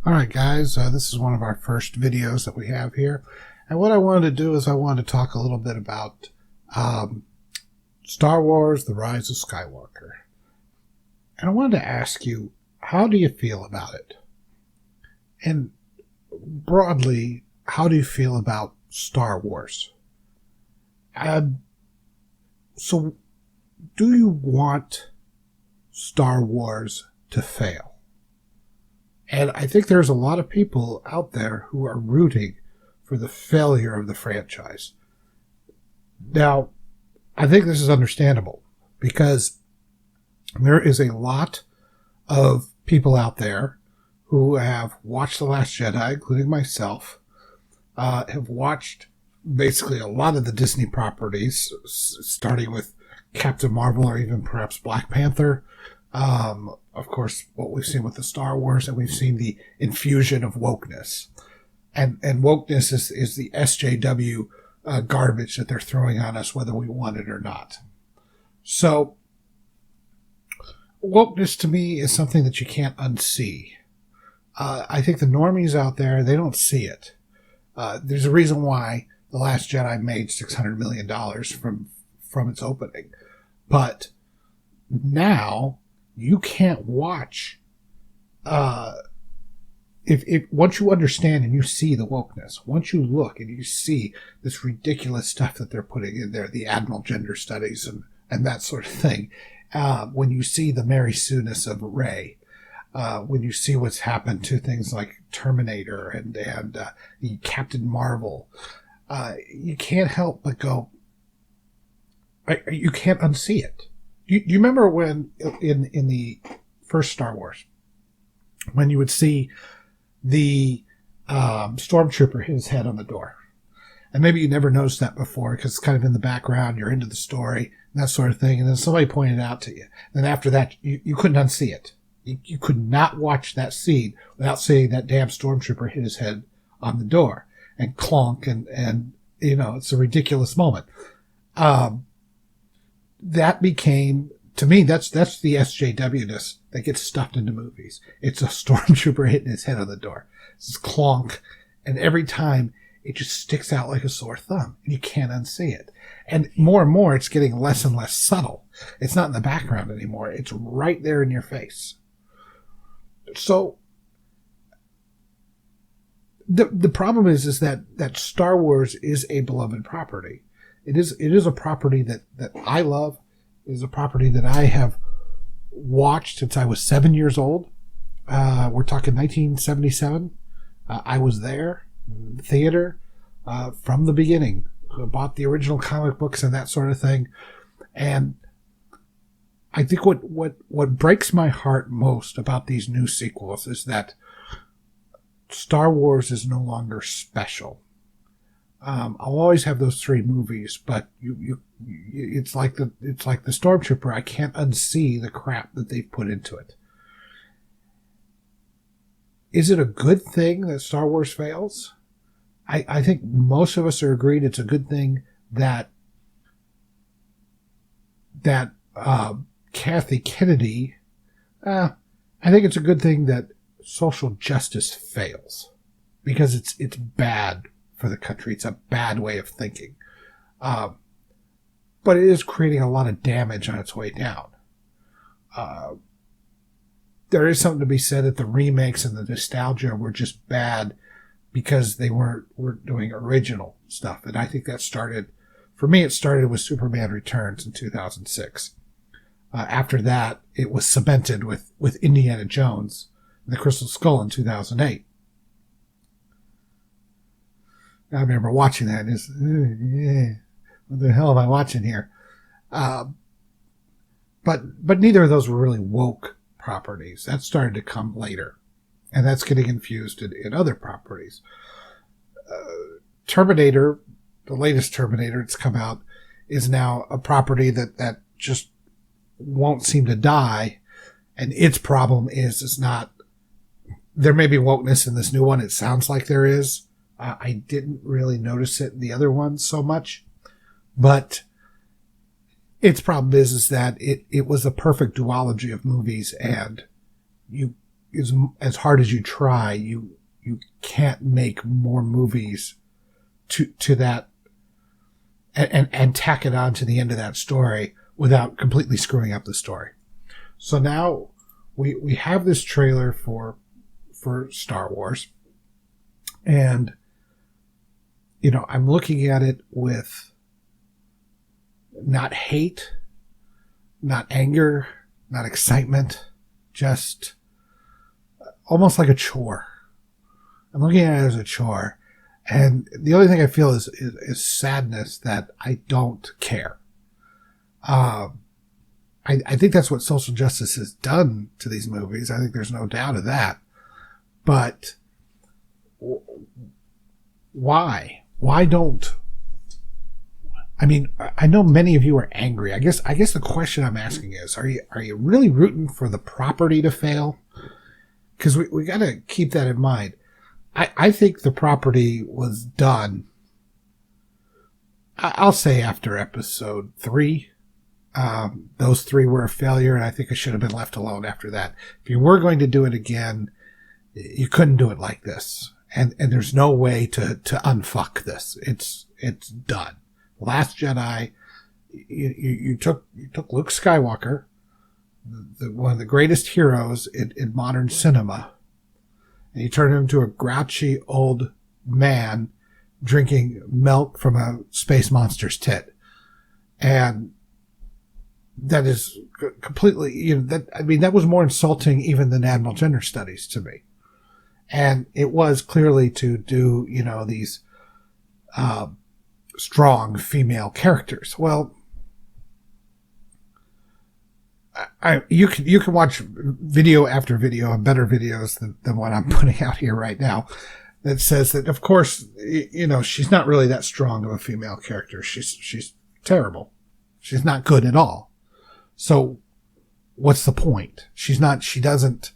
Alright guys, this is one of our first videos that we have here. And what I wanted to do is I wanted to talk a little bit about Star Wars, The Rise of Skywalker. And I wanted to ask you, how do you feel about it? And broadly, how do you feel about Star Wars? So, do you want Star Wars to fail? And I think there's a lot of people out there who are rooting for the failure of the franchise. Now, I think this is understandable because there is a lot of people out there who have watched The Last Jedi, including myself, have watched basically a lot of the Disney properties, starting with Captain Marvel or even perhaps Black Panther. Of course, what we've seen with the Star Wars, and we've seen the infusion of wokeness. And wokeness is the SJW garbage that they're throwing on us, whether we want it or not. So, wokeness to me is something that you can't unsee. I think the normies out there, they don't see it. There's a reason why The Last Jedi made $600 million from its opening. But now, you can't watch if once you understand and you see the wokeness, once you look and you see this ridiculous stuff that they're putting in there, the admiral gender studies and that sort of thing, when you see the Mary Sue-ness of Rey, when you see what's happened to things like Terminator and Captain Marvel, you can't help but go, you can't unsee it. Do you remember when in the first Star Wars, when you would see the stormtrooper hit his head on the door? And maybe you never noticed that before because it's kind of in the background, you're into the story, and that sort of thing, and then somebody pointed it out to you. Then after that, you couldn't unsee it. You could not watch that scene without seeing that damn stormtrooper hit his head on the door and clonk, and it's a ridiculous moment. That became, to me, that's the SJW-ness that gets stuffed into movies. It's a stormtrooper hitting his head on the door. It's clonk. And every time, it just sticks out like a sore thumb. And you can't unsee it. And more, it's getting less and less subtle. It's not in the background anymore. It's right there in your face. So, the problem is that Star Wars is a beloved property. It is a property that I love. It is a property that I have watched since I was 7 years old. We're talking 1977. I was there, in the theater, from the beginning. I bought the original comic books and that sort of thing. And I think what breaks my heart most about these new sequels is that Star Wars is no longer special. I'll always have those three movies, but it's like the Stormtrooper. I can't unsee the crap that they've put into it. Is it a good thing that Star Wars fails? I think most of us are agreed it's a good thing that Kathy Kennedy. I think it's a good thing that social justice fails because it's bad for the country. It's a bad way of thinking. But it is creating a lot of damage on its way down. There is something to be said that the remakes and the nostalgia were just bad because they weren't doing original stuff. And I think that started with Superman Returns in 2006. After that, it was cemented with Indiana Jones and the Crystal Skull in 2008. I remember watching that and what the hell am I watching here? But neither of those were really woke properties. That started to come later. And that's getting infused in other properties. Terminator, the latest Terminator that's come out, is now a property that just won't seem to die. And its problem is not, there may be wokeness in this new one. It sounds like there is. I didn't really notice it in the other ones so much, but its problem is that it was a perfect duology of movies, and you as hard as you try, you can't make more movies to that and tack it on to the end of that story without completely screwing up the story. So now we have this trailer for Star Wars, and I'm looking at it with not hate, not anger, not excitement, just almost like a chore. I'm looking at it as a chore. And the only thing I feel is sadness that I don't care. I think that's what social justice has done to these movies. I think there's no doubt of that. But why? Why don't... I mean, I know many of you are angry. I guess the question I'm asking is, are you really rooting for the property to fail? Because we got to keep that in mind. I think the property was done, I'll say after episode 3. Those 3 were a failure, and I think it should have been left alone after that. If you were going to do it again, you couldn't do it like this. And there's no way to unfuck this. It's done. Last Jedi, you took Luke Skywalker, one of the greatest heroes in modern cinema, and you turned him into a grouchy old man drinking milk from a space monster's tit. And that is completely, that was more insulting even than Admiral Gender Studies to me. And it was clearly to do, these strong female characters. Well, you can watch video after video and better videos than what I'm putting out here right now that says that, of course, she's not really that strong of a female character. She's terrible. She's not good at all. So what's the point? She doesn't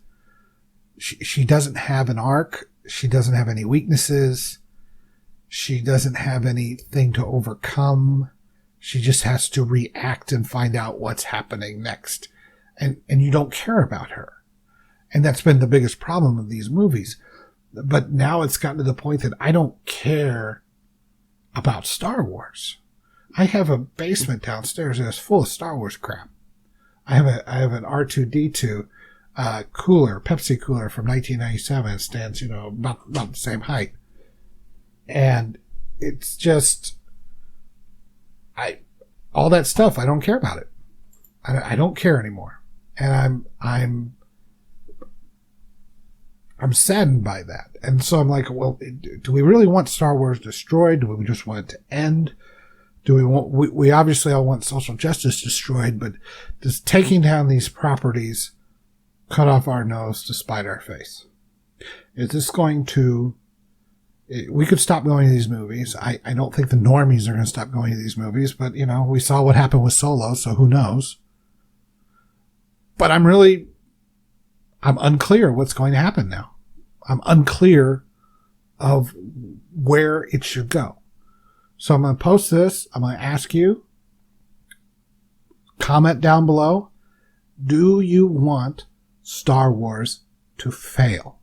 have an arc. She doesn't have any weaknesses. She doesn't have anything to overcome. She just has to react and find out what's happening next. And you don't care about her. And that's been the biggest problem of these movies. But now it's gotten to the point that I don't care about Star Wars. I have a basement downstairs that's full of Star Wars crap. I have an R2-D2 cooler, Pepsi cooler from 1997. It stands, about the same height. And it's just, all that stuff, I don't care about it. I don't care anymore. And I'm saddened by that. And so I'm like, well, do we really want Star Wars destroyed? Do we just want it to end? Do we obviously all want social justice destroyed, but does taking down these properties cut off our nose to spite our face? Is this going to... We could stop going to these movies. I don't think the normies are going to stop going to these movies, but, we saw what happened with Solo, so who knows? But I'm unclear what's going to happen now. I'm unclear of where it should go. So I'm going to post this. I'm going to ask you, comment down below, do you want Star Wars to fail?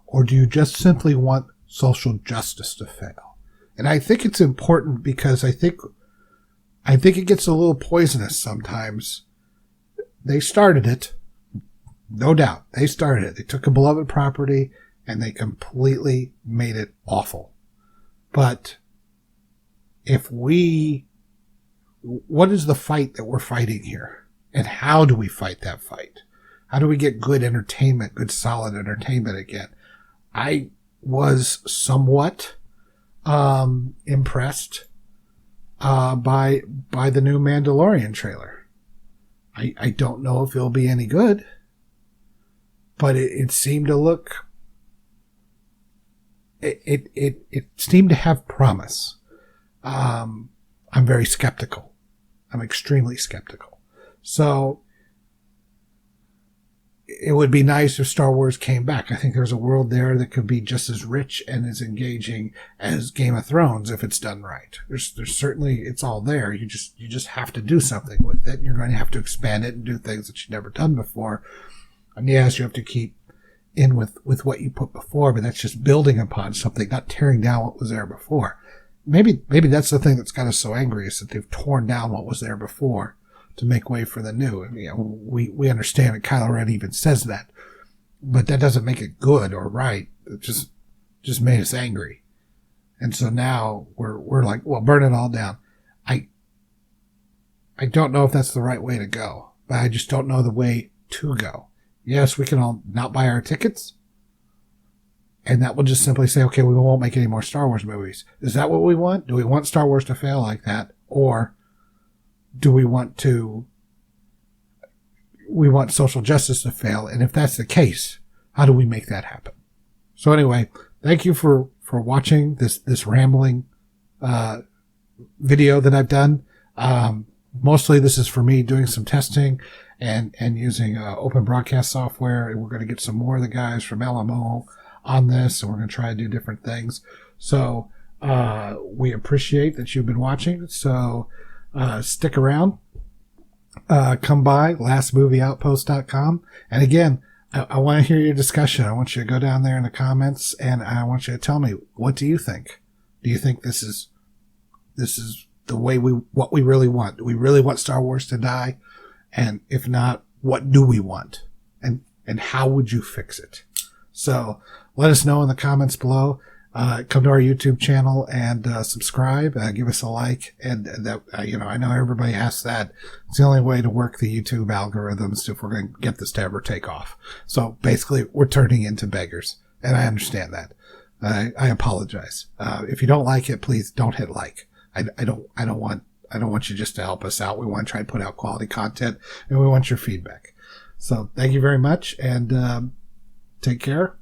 Or do you just simply want social justice to fail? And I think it's important because I think it gets a little poisonous sometimes. They started it. No doubt. They started it. They took a beloved property and they completely made it awful. But what is the fight that we're fighting here? And how do we fight that fight? How do we get good entertainment, good solid entertainment again? I was somewhat impressed by the new Mandalorian trailer. I don't know if it'll be any good, but it seemed to look... It seemed to have promise. I'm very skeptical. I'm extremely skeptical. So it would be nice if Star Wars came back. I think there's a world there that could be just as rich and as engaging as Game of Thrones if it's done right. There's certainly, it's all there. You just have to do something with it. You're going to have to expand it and do things that you've never done before. And yes, you have to keep in with what you put before, but that's just building upon something, not tearing down what was there before. Maybe that's the thing that's got us so angry, is that they've torn down what was there before to make way for the new. And, we understand it. Kylo Ren even says that, but that doesn't make it good or right. It just made us angry. And so now we're like, well, burn it all down. I don't know if that's the right way to go, but I just don't know the way to go. Yes, we can all not buy our tickets, and that will just simply say, okay, we won't make any more Star Wars movies. Is that what we want? Do we want Star Wars to fail like that? Or do we want social justice to fail? And if that's the case, how do we make that happen? So anyway, thank you for watching this rambling video that I've done. Mostly this is for me doing some testing and using open broadcast software. And we're going to get some more of the guys from LMO on this, and we're going to try to do different things. So we appreciate that you've been watching. So stick around. Come by lastmovieoutpost.com. And again, I want to hear your discussion. I want you to go down there in the comments, and I want you to tell me, what do you think? Do you think this is the way what we really want? Do we really want Star Wars to die? And if not, what do we want? And how would you fix it? So let us know in the comments below. Come to our YouTube channel and subscribe. Give us a like. And that I know everybody asks that. It's the only way to work the YouTube algorithms if we're going to get this to ever take off. So basically, we're turning into beggars, and I understand that. I apologize. If you don't like it, please don't hit like. I don't want you just to help us out. We want to try to put out quality content, and we want your feedback. So thank you very much, and take care.